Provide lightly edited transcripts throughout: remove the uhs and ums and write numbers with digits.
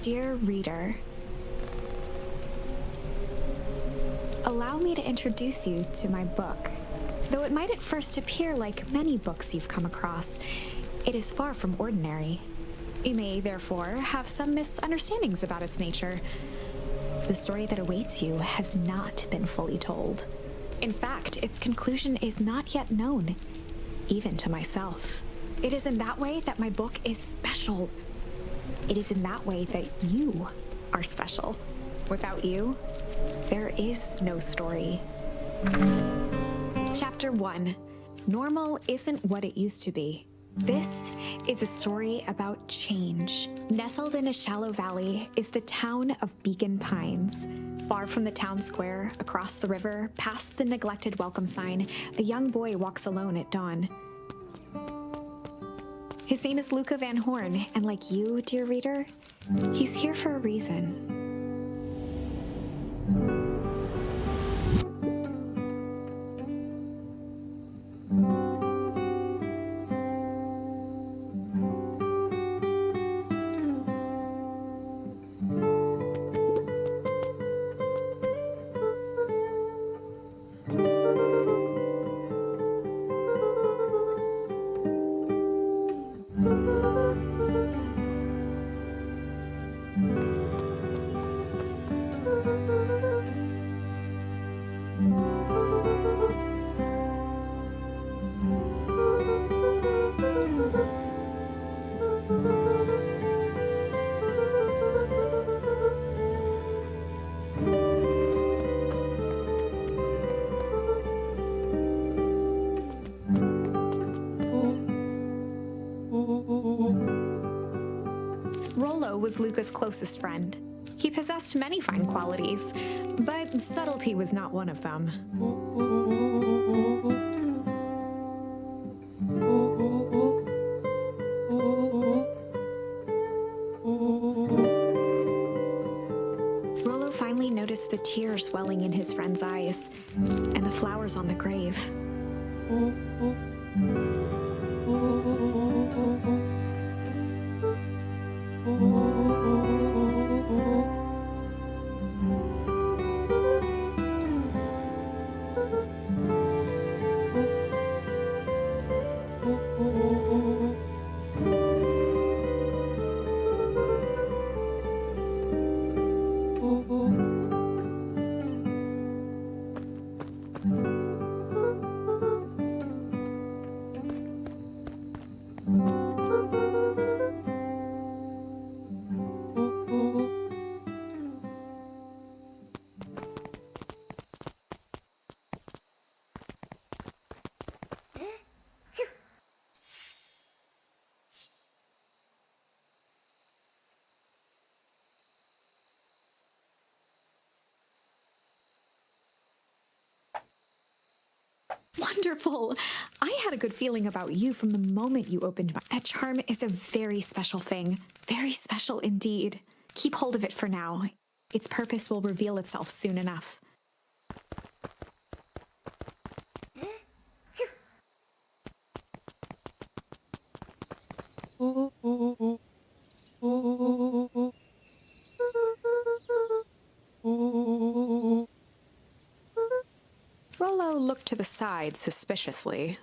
Dear reader, allow me to introduce you to my book. Though it might at first appear like many books you've come across, it is far from ordinary. You may, therefore, have some misunderstandings about its nature. The story that awaits you has not been fully told. In fact, its conclusion is not yet known, even to myself. It is in that way that my book is special. It is in that way that you are special. Without you, there is no story. Chapter 1. Normal isn't what it used to be. This is a story about change. Nestled in a shallow valley is the town of Beacon Pines. Far from the town square, across the river, past the neglected welcome sign, a young boy walks alone at dawn. His name is Luca Van Horn, and like you, dear reader, he's here for a reason. Rollo was Luca's closest friend. He possessed many fine qualities, but subtlety was not one of them. Rollo finally noticed the tears welling in his friend's eyes and the flowers on the grave. Wonderful! I had a good feeling about you from the moment you opened my... That charm is a very special thing. Very special indeed. Keep hold of it for now. Its purpose will reveal itself soon enough. Rollo looked to the side suspiciously.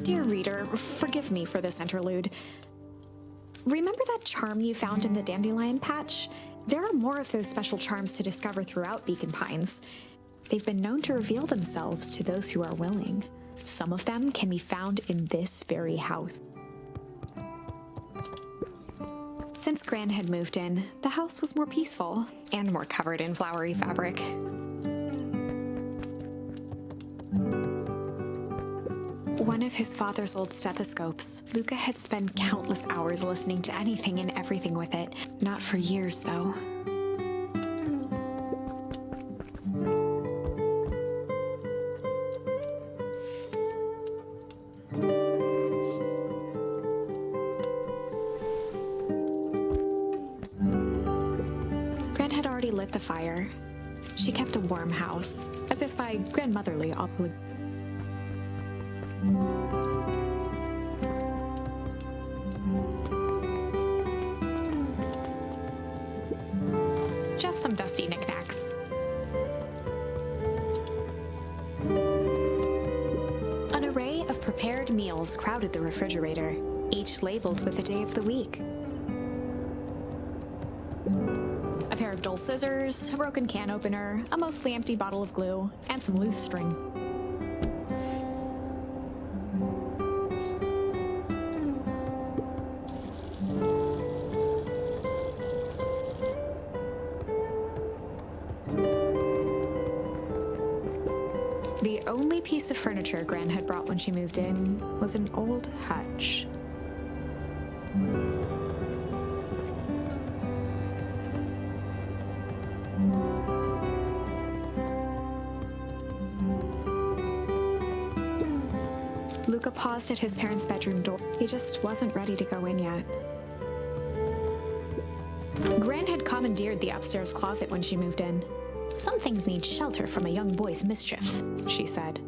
Dear reader, forgive me for this interlude. Remember that charm you found in the dandelion patch? There are more of those special charms to discover throughout Beacon Pines. They've been known to reveal themselves to those who are willing. Some of them can be found in this very house. Since Gran had moved in, the house was more peaceful and more covered in flowery fabric. One of his father's old stethoscopes. Luca had spent countless hours listening to anything and everything with it. Not for years, though. Gran had already lit the fire. She kept a warm house, as if by grandmotherly obligation. Just some dusty knickknacks. An array of prepared meals crowded the refrigerator, each labeled with the day of the week. A pair of dull scissors, a broken can opener, a mostly empty bottle of glue, and some loose string. The only piece of furniture Gran had brought when she moved in was an old hutch. Luca paused at his parents' bedroom door. He just wasn't ready to go in yet. Gran had commandeered the upstairs closet when she moved in. "Some things need shelter from a young boy's mischief," she said.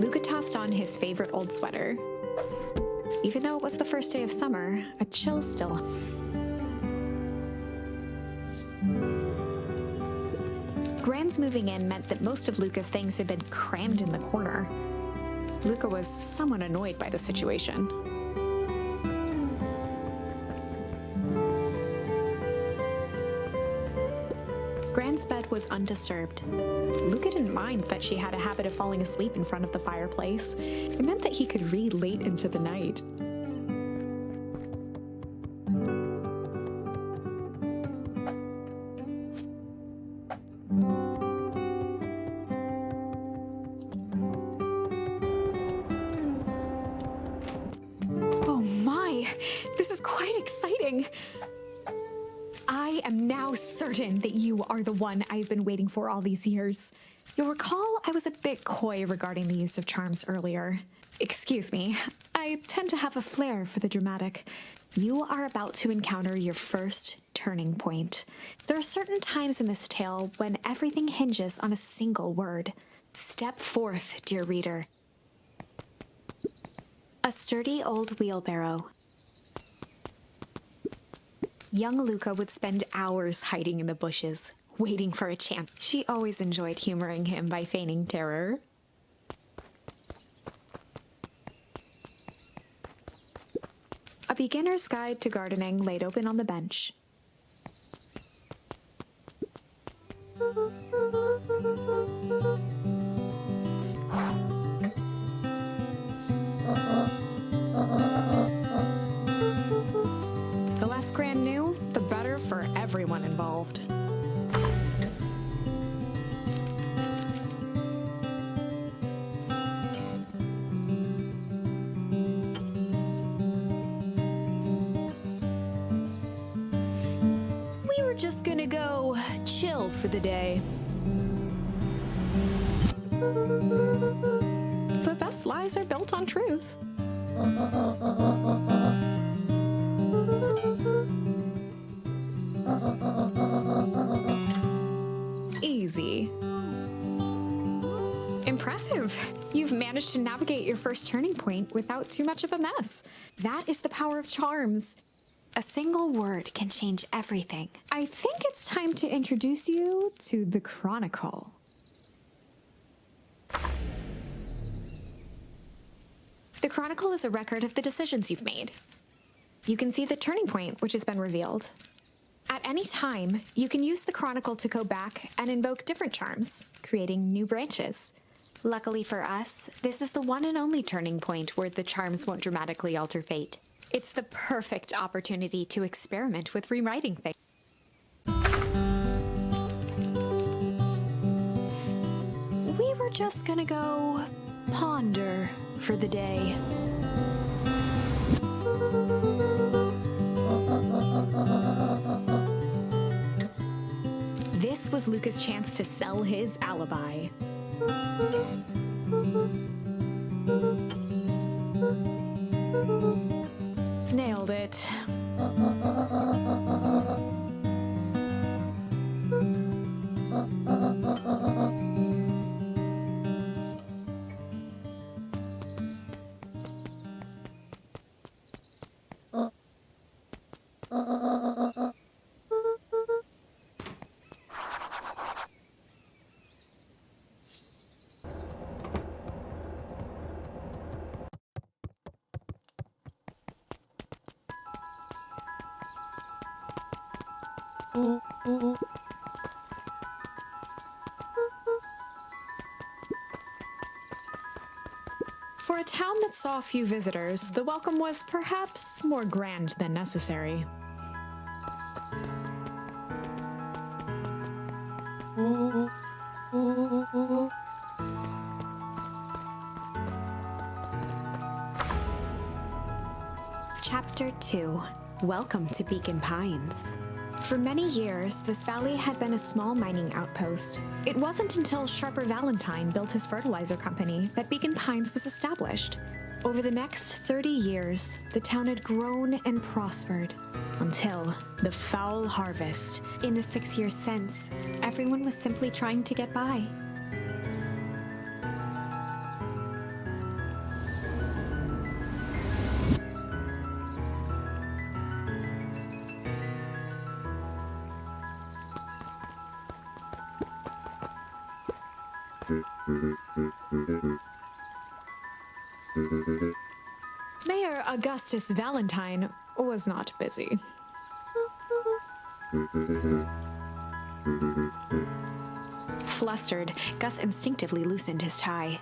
Luca tossed on his favorite old sweater. Even though it was the first day of summer, a chill still. Gran's moving in meant that most of Luca's things had been crammed in the corner. Luca was somewhat annoyed by the situation. Gran's bed was undisturbed. Luca didn't mind that she had a habit of falling asleep in front of the fireplace. It meant that he could read late into the night. Oh my, this is quite exciting. I am now certain that you are the one I've been waiting for all these years. You'll recall I was a bit coy regarding the use of charms earlier. Excuse me, I tend to have a flair for the dramatic. You are about to encounter your first turning point. There are certain times in this tale when everything hinges on a single word. Step forth, dear reader. A sturdy old wheelbarrow. Young Luca would spend hours hiding in the bushes, waiting for a chance. She always enjoyed humoring him by feigning terror. A beginner's guide to gardening laid open on the bench. The less Gran knew, the better for everyone involved. We were just gonna go chill for the day. The best lies are built on truth. Easy. Impressive. You've managed to navigate your first turning point without too much of a mess. That is the power of charms. A single word can change everything. I think it's time to introduce you to the Chronicle. The Chronicle is a record of the decisions you've made. You can see the turning point which has been revealed. At any time, you can use the Chronicle to go back and invoke different charms, creating new branches. Luckily for us, this is the one and only turning point where the charms won't dramatically alter fate. It's the perfect opportunity to experiment with rewriting things. We were just gonna go ponder for the day. This was Luca's chance to sell his alibi. Nailed it. For a town that saw few visitors, the welcome was perhaps more grand than necessary. Chapter 2. Welcome to Beacon Pines. For many years, this valley had been a small mining outpost. It wasn't until Sharper Valentine built his fertilizer company that Beacon Pines was established. Over the next 30 years, the town had grown and prospered until the foul harvest. In the 6 years since, everyone was simply trying to get by. Mayor Augustus Valentine was not busy. Flustered, Gus instinctively loosened his tie.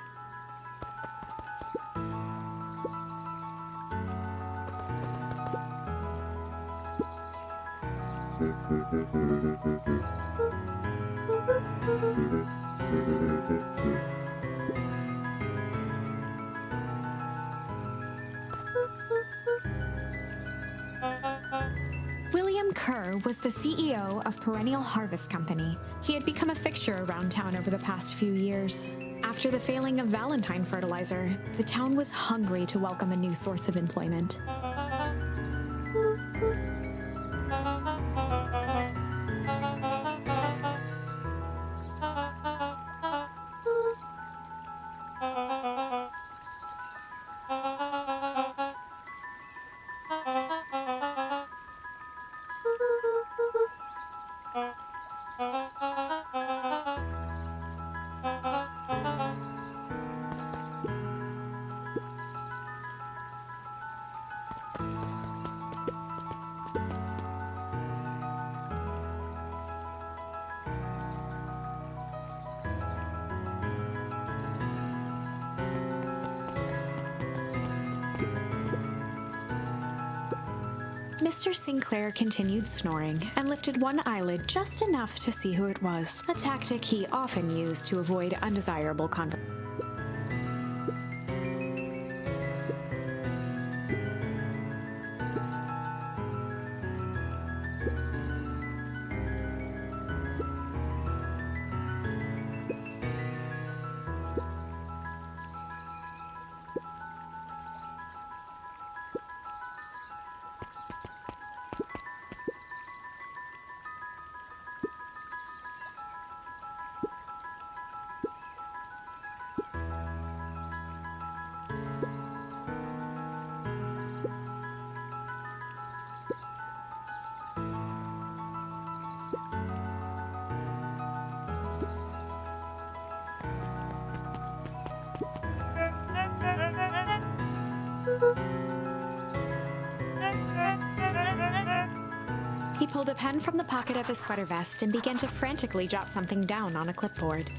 William Kerr was the CEO of Perennial Harvest Company. He had become a fixture around town over the past few years. After the failing of Valentine Fertilizer, the town was hungry to welcome a new source of employment. Mr. Sinclair continued snoring and lifted one eyelid just enough to see who it was, a tactic he often used to avoid undesirable conversation. He pulled a pen from the pocket of his sweater vest and began to frantically jot something down on a clipboard.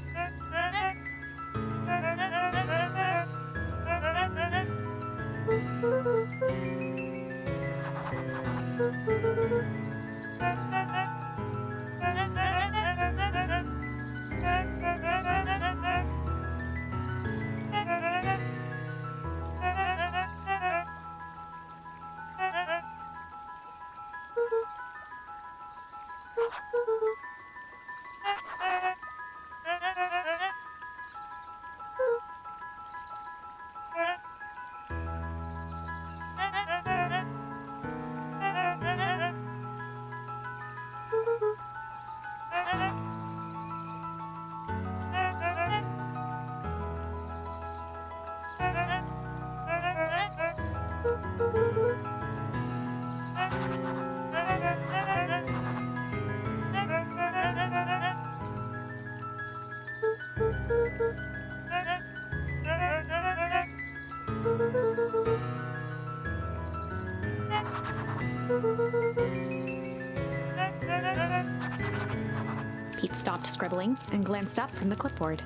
Pete stopped scribbling and glanced up from the clipboard.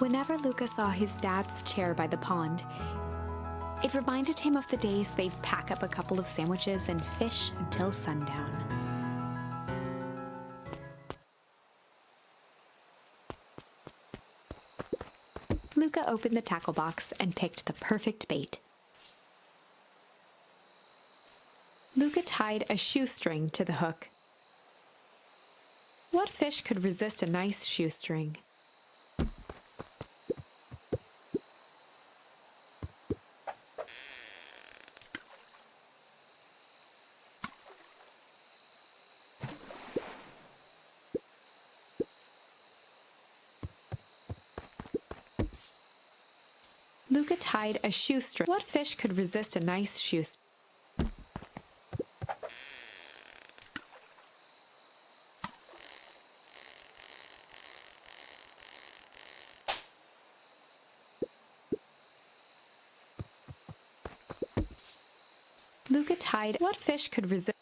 Whenever Luca saw his dad's chair by the pond, it reminded him of the days they'd pack up a couple of sandwiches and fish until sundown. Luca opened the tackle box and picked the perfect bait. Luca tied a shoestring to the hook. What fish could resist a nice shoestring? Luca tied a shoestring. What fish could resist a nice shoestring? Luca tied. What fish could resist?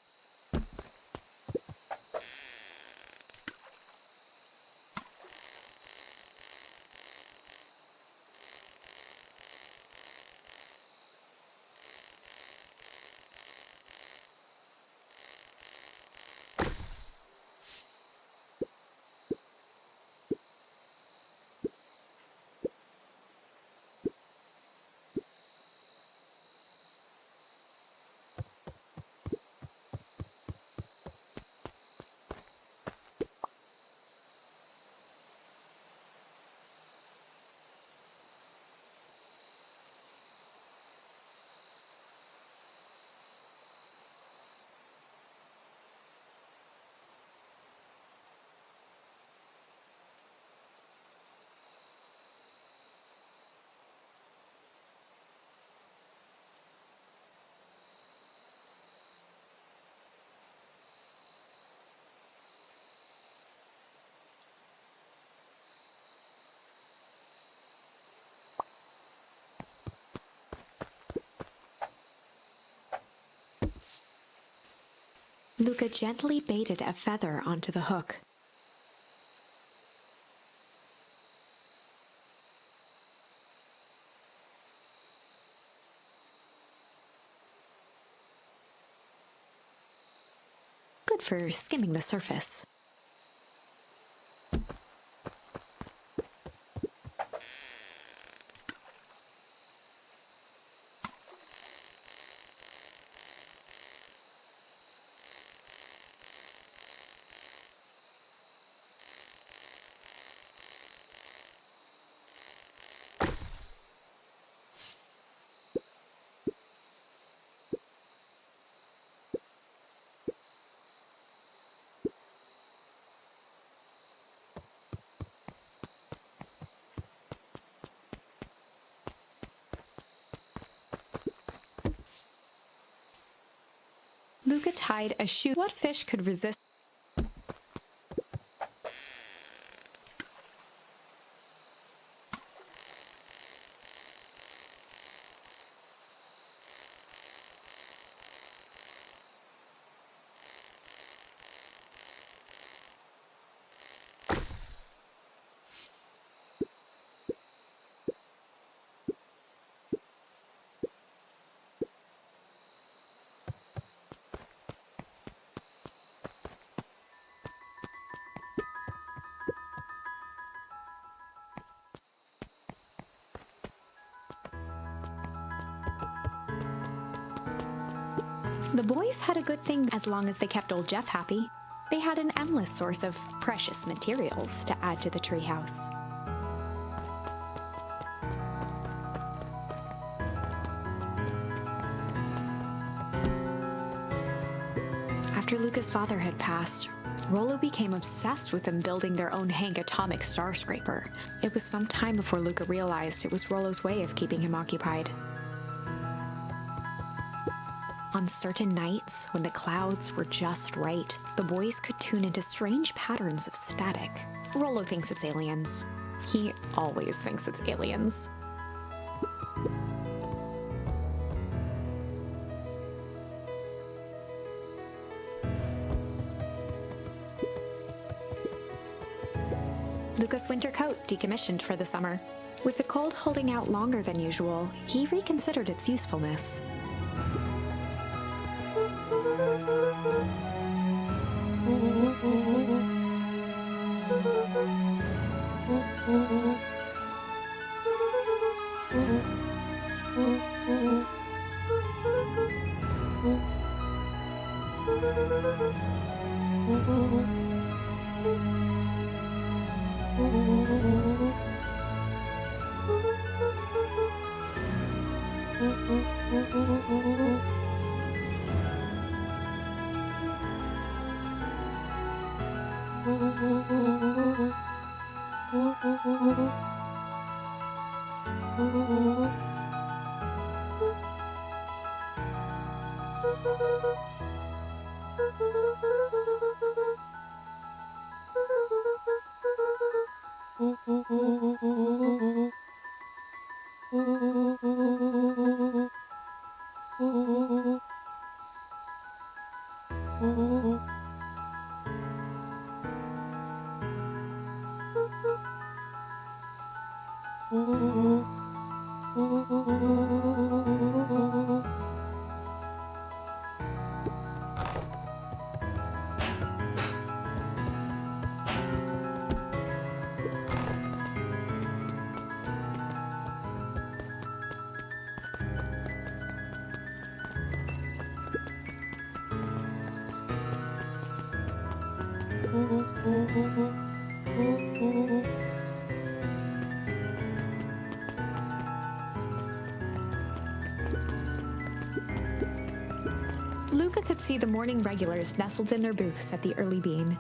Luca gently baited a feather onto the hook. Good for skimming the surface. Luca tied a shoe. What fish could resist? The boys had a good thing as long as they kept old Jeff happy. They had an endless source of precious materials to add to the treehouse. After Luca's father had passed, Rollo became obsessed with them building their own Hank atomic star scraper. It was some time before Luca realized it was Rollo's way of keeping him occupied. On certain nights, when the clouds were just right, the boys could tune into strange patterns of static. Rollo thinks it's aliens. He always thinks it's aliens. Luca's winter coat decommissioned for the summer. With the cold holding out longer than usual, he reconsidered its usefulness. Luca could see the morning regulars nestled in their booths at the early bean.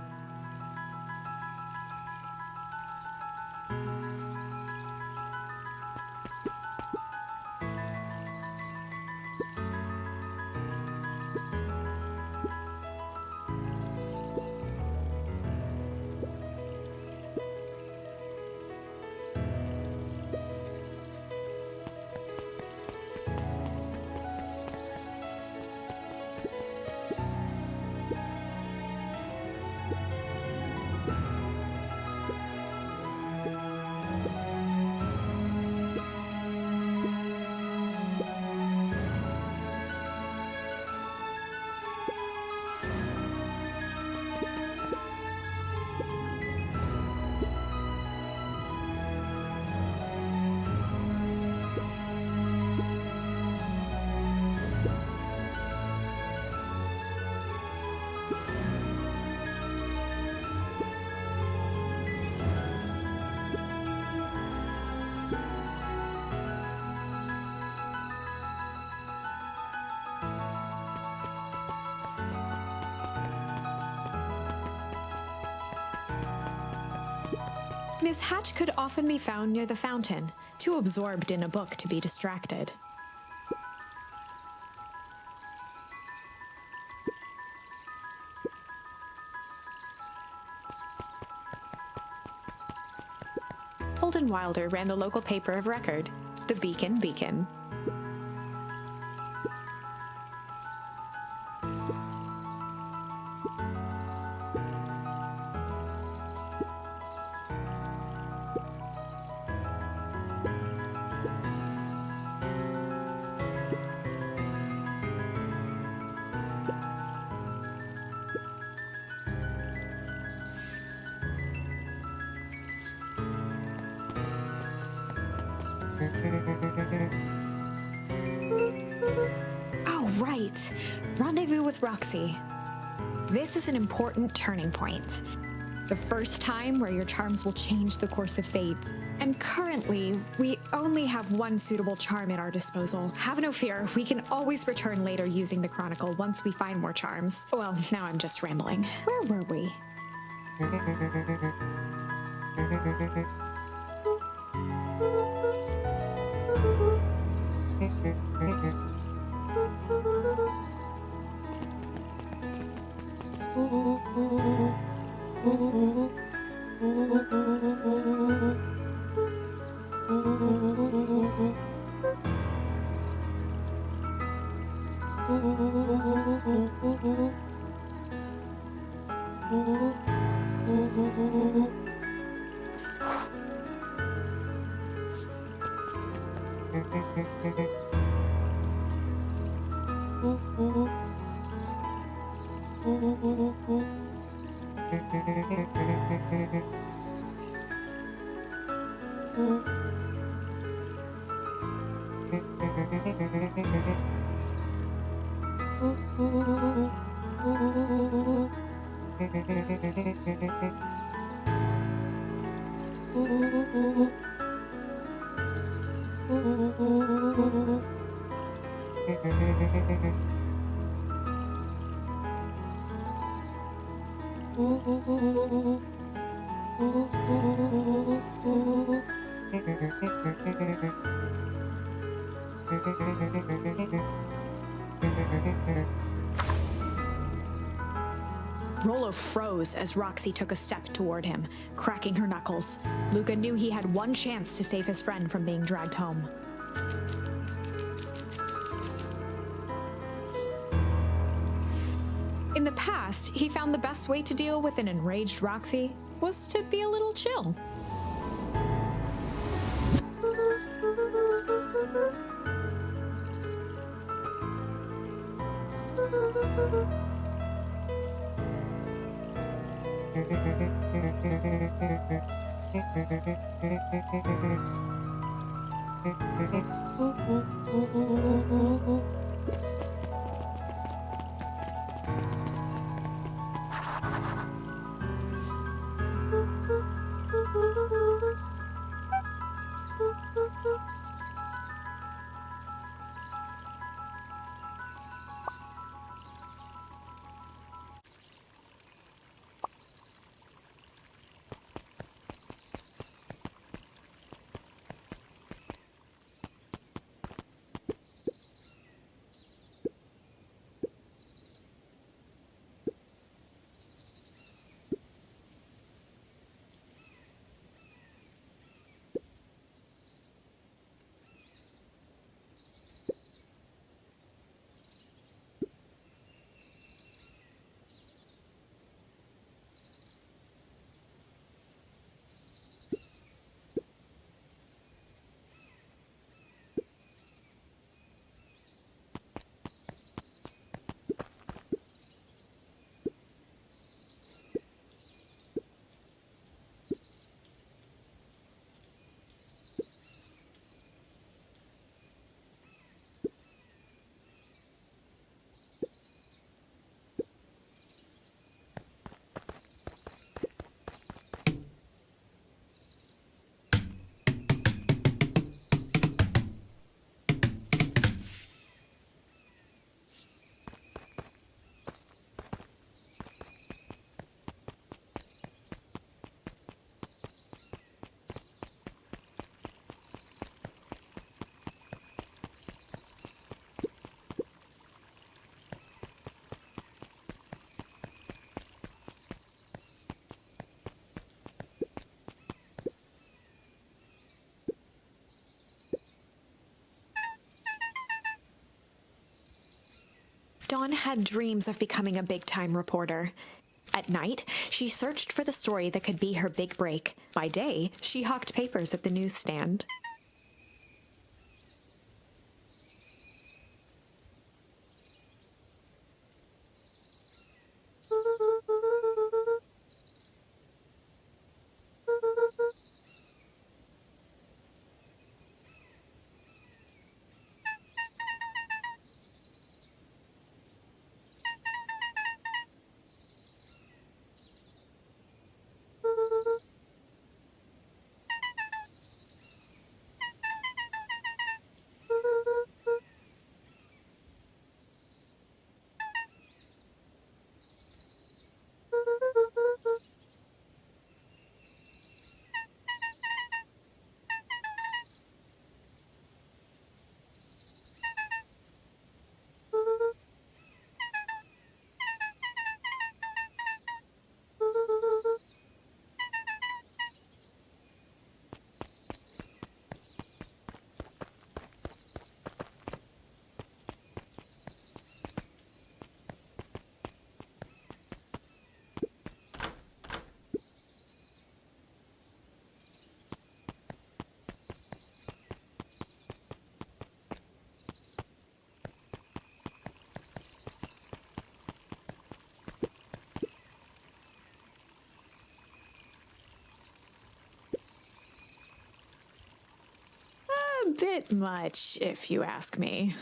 Miss Hatch could often be found near the fountain, too absorbed in a book to be distracted. Holden Wilder ran the local paper of record, the Beacon. Oh, right. Rendezvous with Roxy. This is an important turning point. The first time where your charms will change the course of fate. And currently, we only have one suitable charm at our disposal. Have no fear, we can always return later using the Chronicle once we find more charms. Well, now I'm just rambling. Where were we? Rollo froze as Roxy took a step toward him, cracking her knuckles. Luca knew he had one chance to save his friend from being dragged home. In the past, he found the best way to deal with an enraged Roxy was to be a little chill. Dawn had dreams of becoming a big-time reporter. At night, she searched for the story that could be her big break. By day, she hawked papers at the newsstand. A bit much, if you ask me.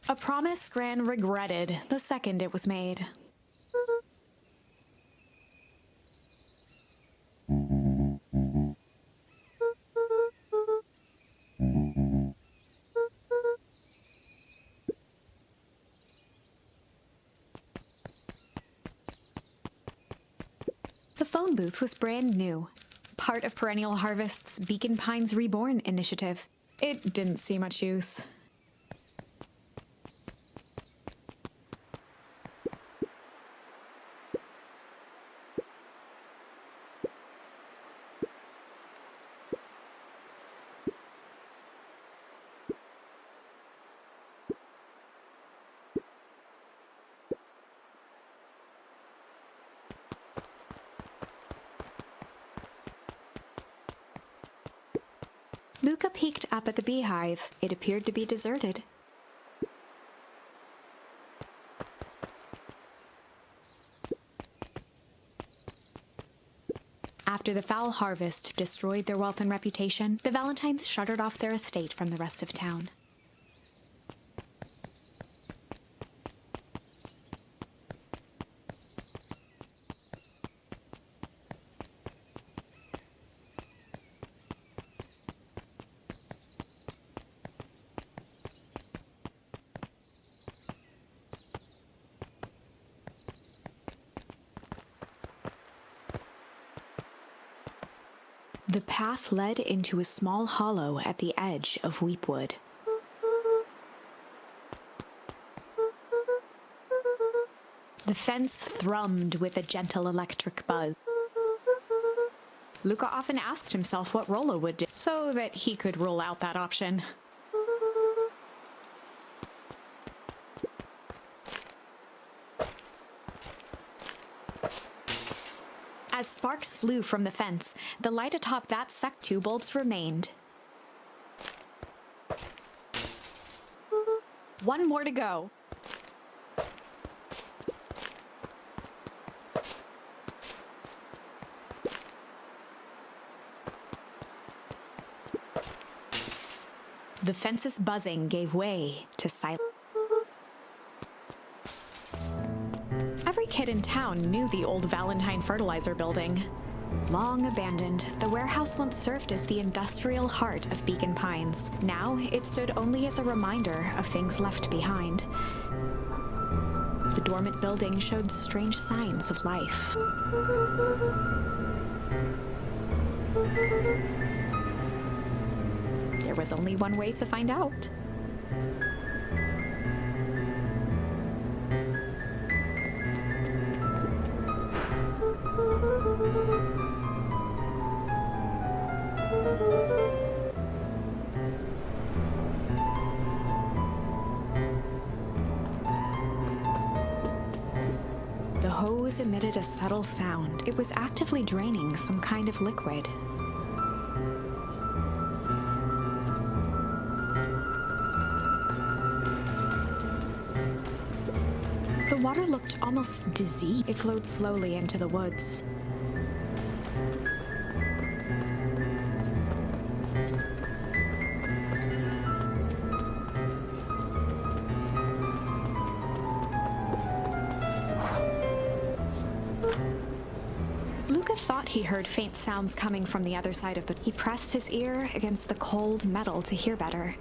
A promise Gran regretted the second it was made. The phone booth was brand new, part of Perennial Harvest's Beacon Pines Reborn initiative. It didn't see much use. Luca peeked up at the beehive. It appeared to be deserted. After the foul harvest destroyed their wealth and reputation, the Valentines shuttered off their estate from the rest of town. The path led into a small hollow at the edge of Weepwood. The fence thrummed with a gentle electric buzz. Luca often asked himself what Rollo would do, so that he could rule out that option. As sparks flew from the fence, the light atop that sect 2 bulbs remained. One more to go. The fence's buzzing gave way to silence. Every kid in town knew the old Valentine fertilizer building. Long abandoned, the warehouse once served as the industrial heart of Beacon Pines. Now, it stood only as a reminder of things left behind. The dormant building showed strange signs of life. There was only one way to find out. The hose emitted a subtle sound. It was actively draining some kind of liquid. The water looked almost diseased. It flowed slowly into the woods. Luca thought he heard faint sounds coming from the other side of the... He pressed his ear against the cold metal to hear better.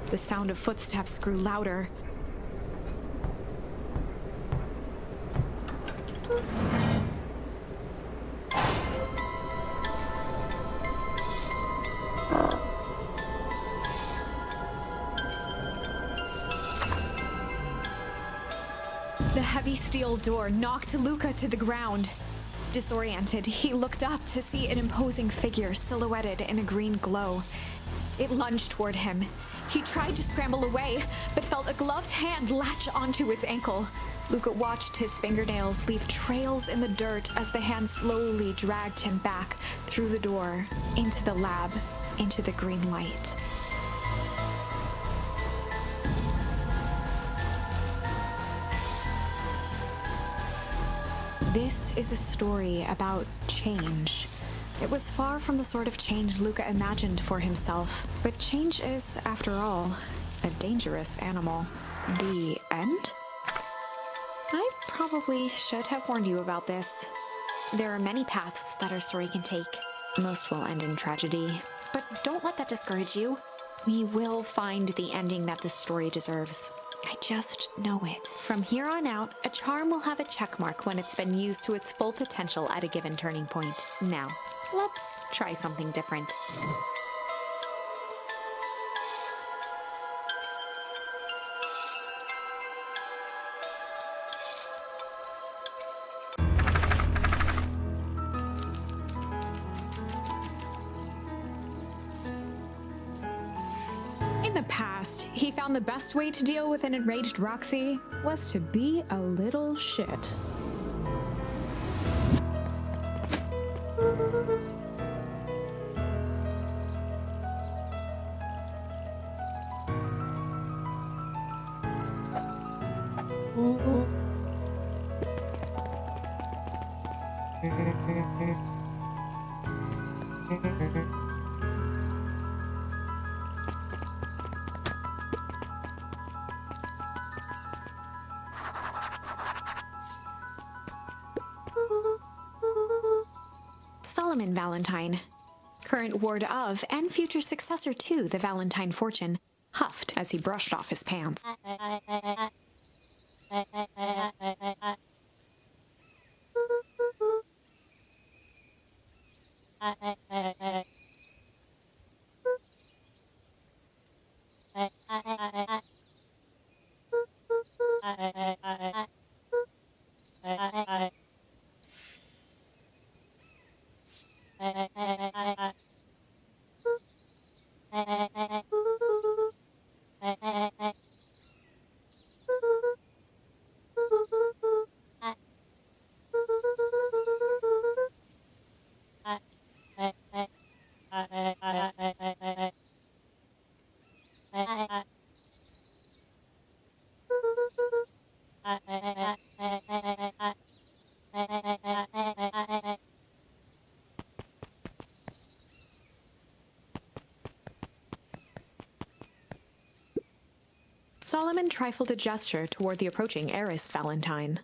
The sound of footsteps grew louder. The heavy steel door knocked Luca to the ground. Disoriented, he looked up to see an imposing figure silhouetted in a green glow. It lunged toward him. He tried to scramble away, but felt a gloved hand latch onto his ankle. Luca watched his fingernails leave trails in the dirt as the hand slowly dragged him back through the door, into the lab, into the green light. This is a story about change. It was far from the sort of change Luca imagined for himself, but change is, after all, a dangerous animal. The end? I probably should have warned you about this. There are many paths that our story can take. Most will end in tragedy, but don't let that discourage you. We will find the ending that this story deserves. I just know it. From here on out, a charm will have a checkmark when it's been used to its full potential at a given turning point. Now, let's try something different. In the past, he found the best way to deal with an enraged Roxy was to be a little shit. Solomon Valentine, current ward of and future successor to the Valentine fortune, huffed as he brushed off his pants. Solomon trifled a gesture toward the approaching heiress Valentine.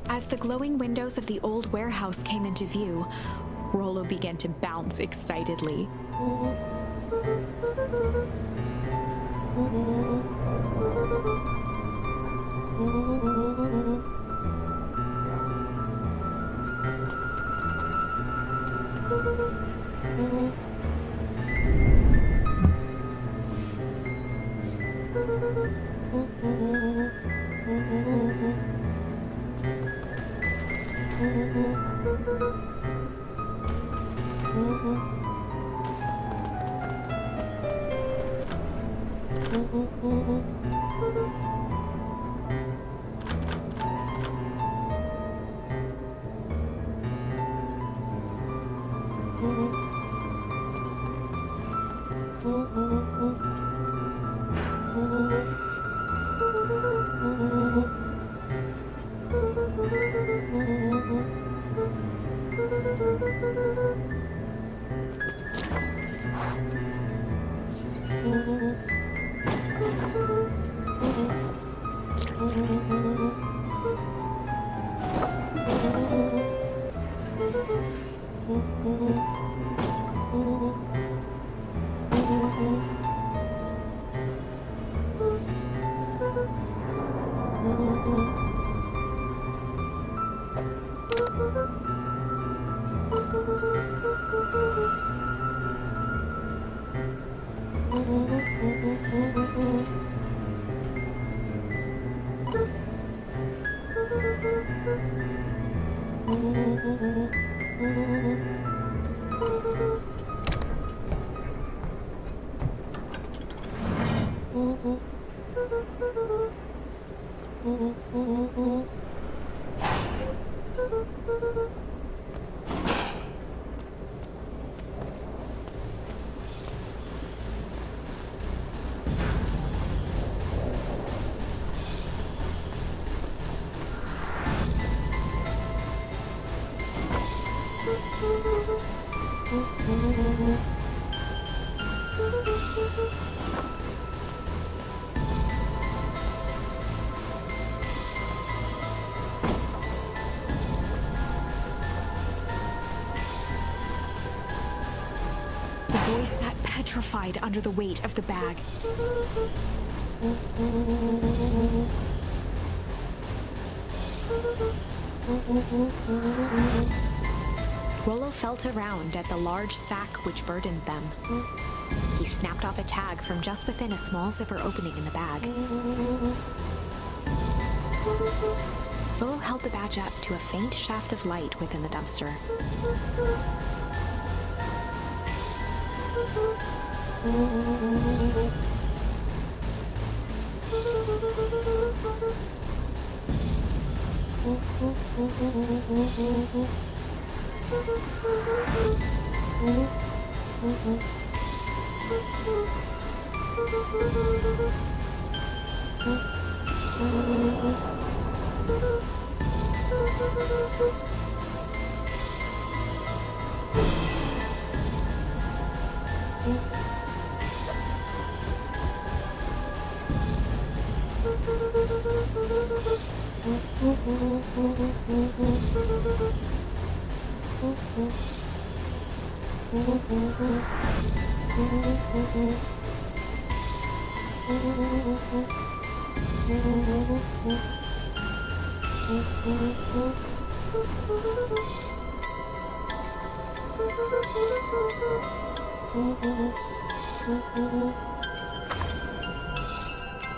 As the glowing windows of the old warehouse came into view, Rollo began to bounce excitedly. petrified under the weight of the bag. Rollo felt around at the large sack which burdened them. He snapped off a tag from just within a small zipper opening in the bag. Rollo held the badge up to a faint shaft of light within the dumpster.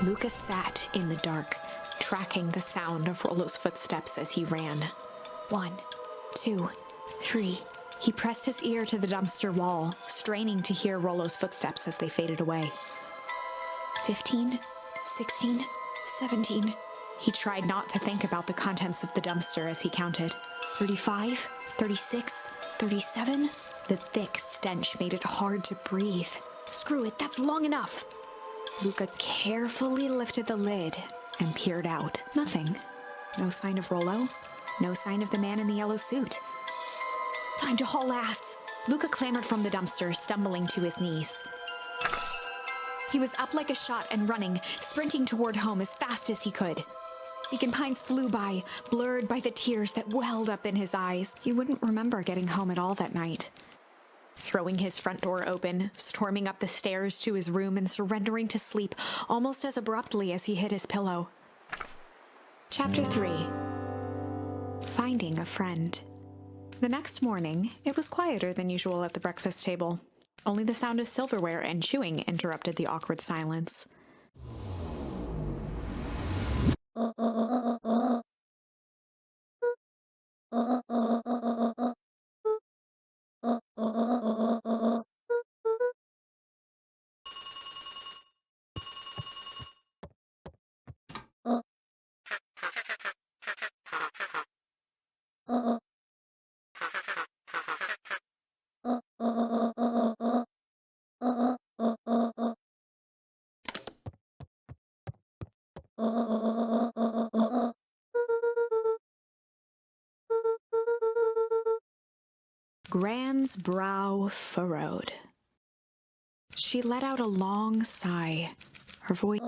Lucas sat in the dark, tracking the sound of Rollo's footsteps as he ran. 1, 2, 3. He pressed his ear to the dumpster wall, straining to hear Rollo's footsteps as they faded away. 15, 16, 17. He tried not to think about the contents of the dumpster as he counted. 35, 36, 37. The thick stench made it hard to breathe. Screw it, that's long enough. Luca carefully lifted the lid and peered out. Nothing. No sign of Rollo. No sign of the man in the yellow suit. Time to haul ass. Luca clambered from the dumpster, stumbling to his knees. He was up like a shot and running, sprinting toward home as fast as he could. Beacon Pines flew by, blurred by the tears that welled up in his eyes. He wouldn't remember getting home at all that night. Throwing his front door open, storming up the stairs to his room and surrendering to sleep almost as abruptly as he hit his pillow. Chapter 3. Finding a Friend. The next morning, it was quieter than usual at the breakfast table. Only the sound of silverware and chewing interrupted the awkward silence. Gran's brow furrowed. She let out a long sigh, her voice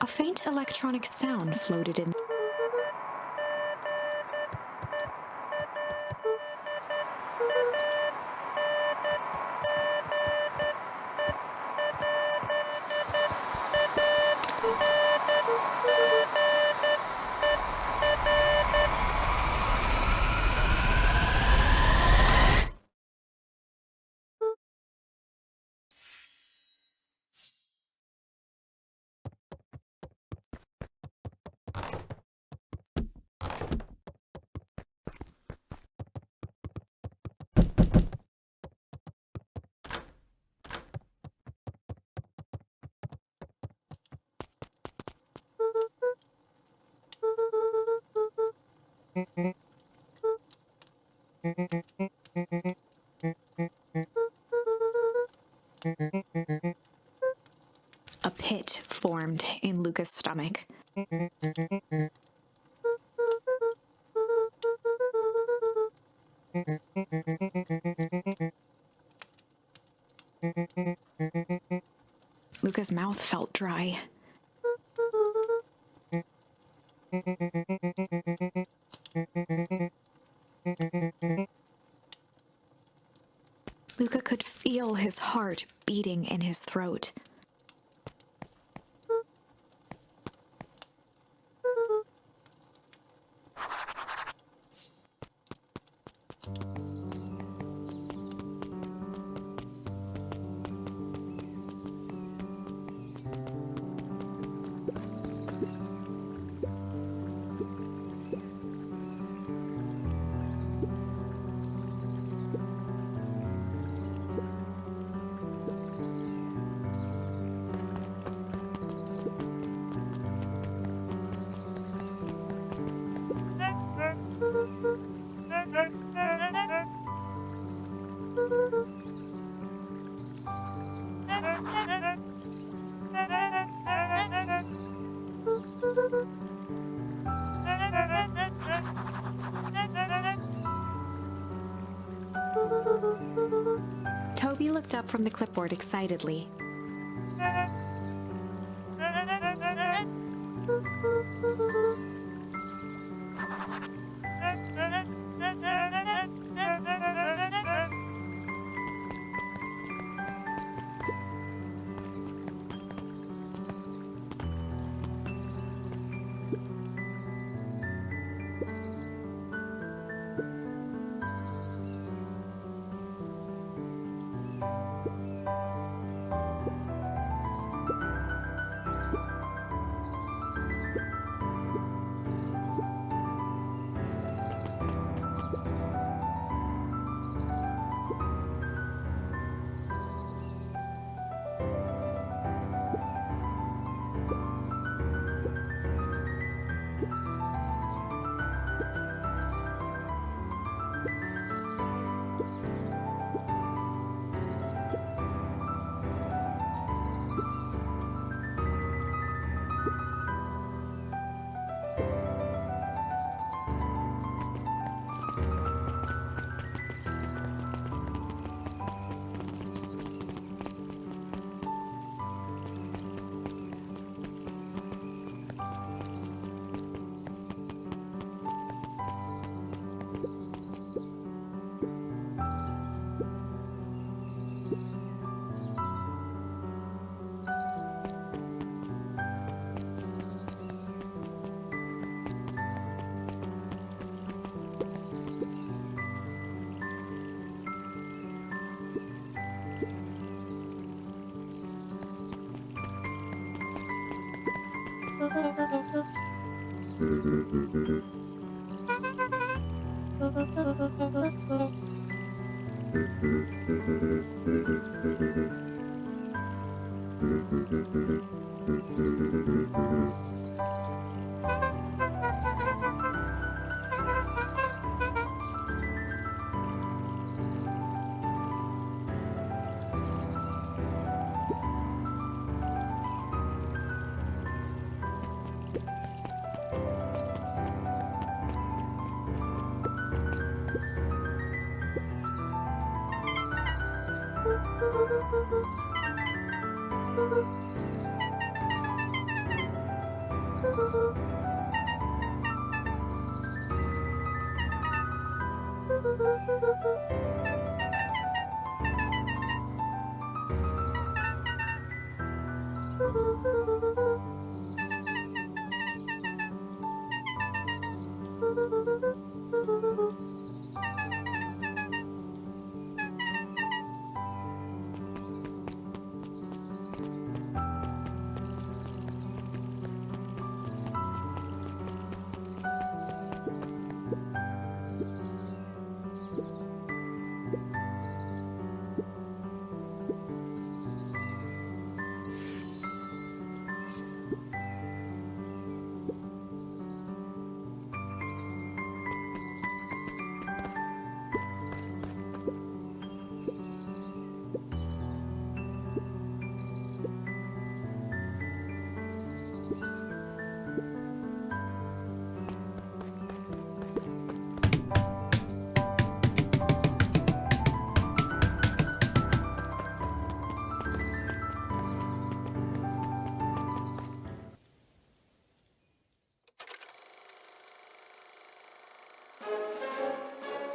A faint electronic sound floated in. A pit formed in Luca's stomach. Luca's mouth felt dry. Luca could feel his heart beating in his throat. Toby looked up from the clipboard excitedly.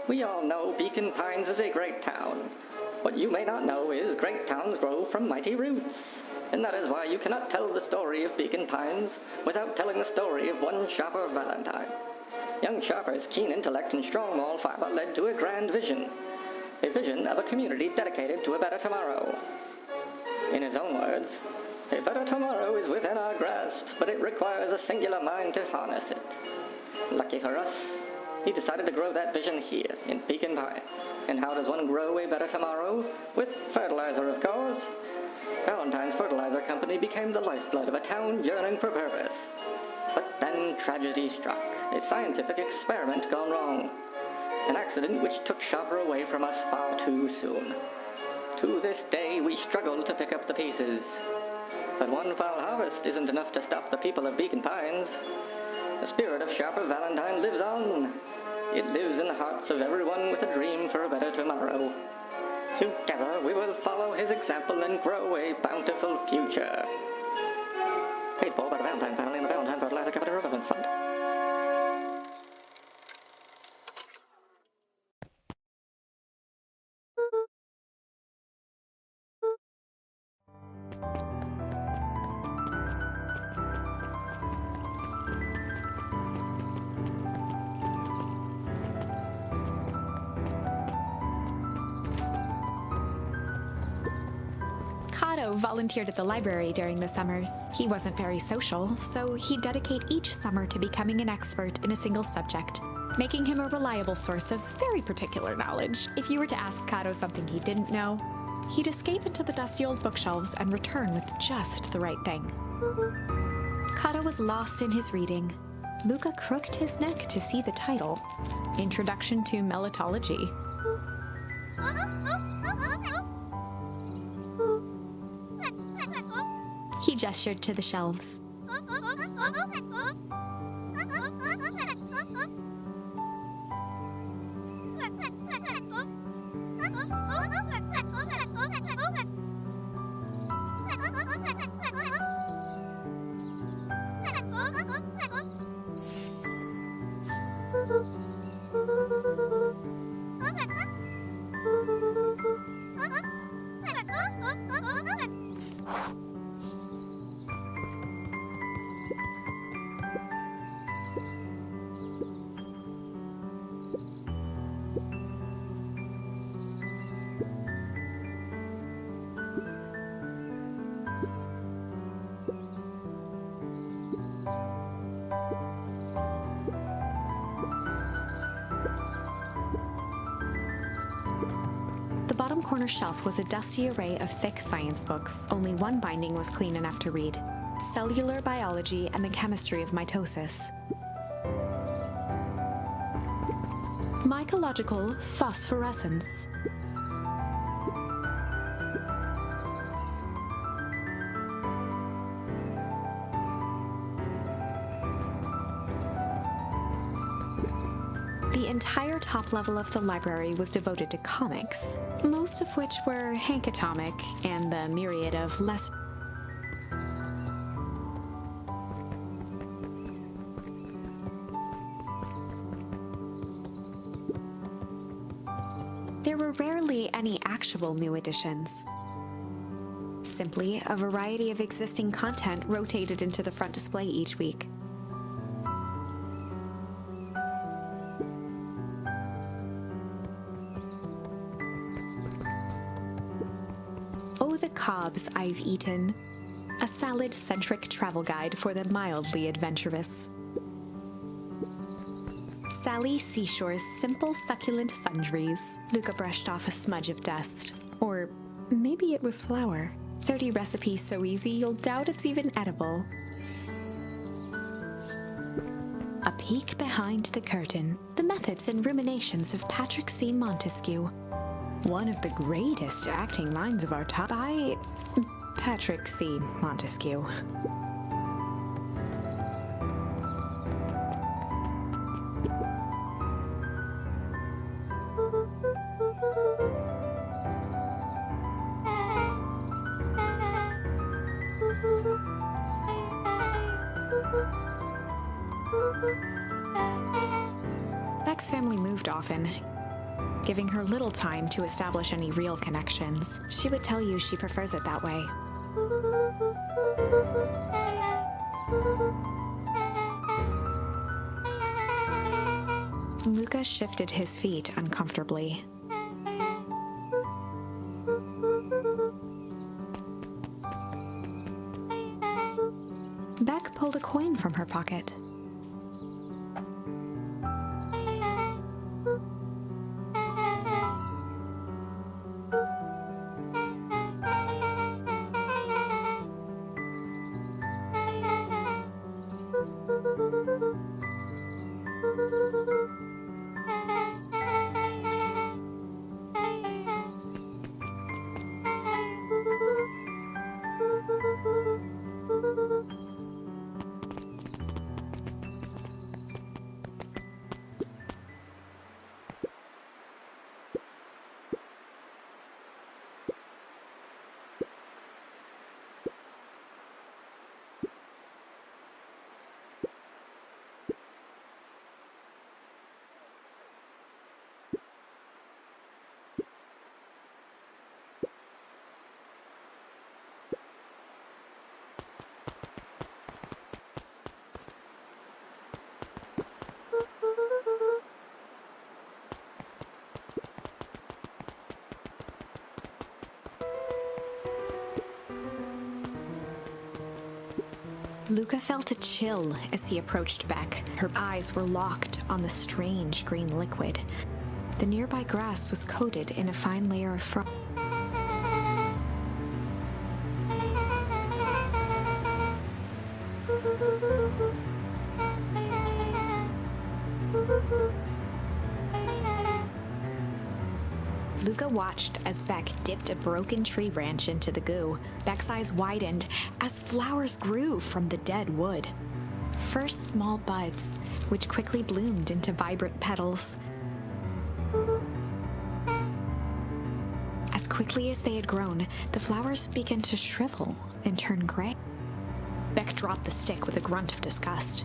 We all know Beacon Pines is a great town. What you may not know is great towns grow from mighty roots. And that is why you cannot tell the story of Beacon Pines without telling the story of one Sharper Valentine. Young Sharper's keen intellect and strong moral fiber led to a grand vision. A vision of a community dedicated to a better tomorrow. In his own words, a better tomorrow is within our grasp, but it requires a singular mind to harness it. Lucky for us, he decided to grow that vision here, in Beacon Pine. And how does one grow a better tomorrow? With fertilizer, of course. Valentine's Fertilizer Company became the lifeblood of a town yearning for purpose. But then tragedy struck, a scientific experiment gone wrong. An accident which took Sharper away from us far too soon. To this day, we struggle to pick up the pieces. But one foul harvest isn't enough to stop the people of Beacon Pines. The spirit of Sharper Valentine lives on. It lives in the hearts of everyone with a dream for a better tomorrow. Together, we will follow his example and grow a bountiful future. Paid for by the Valentine family and the Valentine Fertilizer Company Reverence Fund. Kato volunteered at the library during the summers. He wasn't very social, so he'd dedicate each summer to becoming an expert in a single subject, making him a reliable source of very particular knowledge. If you were to ask Kato something he didn't know, he'd escape into the dusty old bookshelves and return with just the right thing. Kato was lost in his reading. Luca crooked his neck to see the title, Introduction to Melitology. He gestured to the shelves. The bottom corner shelf was a dusty array of thick science books. Only one binding was clean enough to read: Cellular Biology and the Chemistry of Mitosis. Mycological Phosphorescence. The entire top level of the library was devoted to comics, most of which were Hank Atomic and the myriad of less there were rarely any actual new additions. Simply a variety of existing content rotated into the front display each week. Oh, the cobs I've eaten. A salad-centric travel guide for the mildly adventurous. Sally Seashore's simple succulent sundries. Luca brushed off a smudge of dust. Or maybe it was flour. 30 recipes so easy you'll doubt it's even edible. A peek behind the curtain. The methods and ruminations of Patrick C. Montesquieu. One of the greatest acting minds of our time by Patrick C. Montesquieu. Beck's family moved often, giving her little time to establish any real connections. She would tell you she prefers it that way. Luca shifted his feet uncomfortably. Beck pulled a coin from her pocket. Luca felt a chill as he approached Beck. Her eyes were locked on the strange green liquid. The nearby grass was coated in a fine layer of frost. Luca watched as Beck dipped a broken tree branch into the goo. Beck's eyes widened as flowers grew from the dead wood. First small buds, which quickly bloomed into vibrant petals. As quickly as they had grown, the flowers began to shrivel and turn gray. Beck dropped the stick with a grunt of disgust.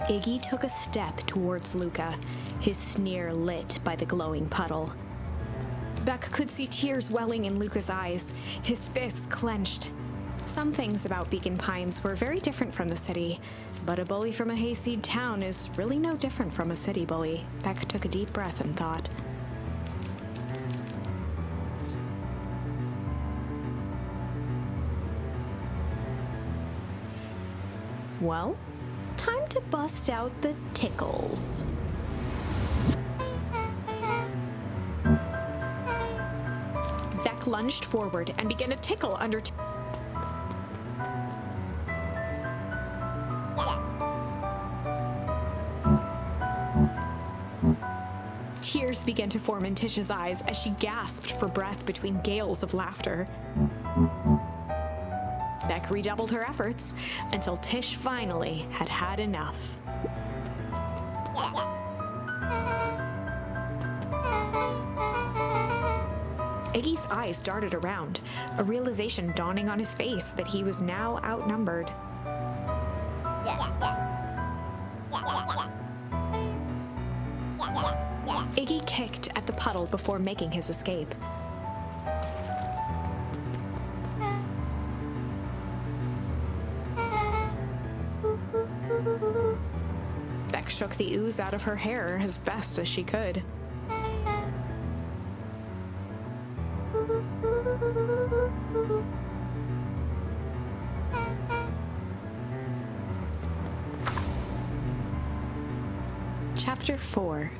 Iggy took a step towards Luca, his sneer lit by the glowing puddle. Beck could see tears welling in Luca's eyes, his fists clenched. Some things about Beacon Pines were very different from the city, but a bully from a hayseed town is really no different from a city bully. Beck took a deep breath and thought. Well, time to bust out the tickles. Beck lunged forward and began to tickle under Tears began to form in Tish's eyes as she gasped for breath between gales of laughter. Beck redoubled her efforts until Tish finally had had enough. Iggy's eyes darted around, a realization dawning on his face that he was now outnumbered. Iggy kicked at the puddle before making his escape. Beck shook the ooze out of her hair as best as she could. Chapter 4.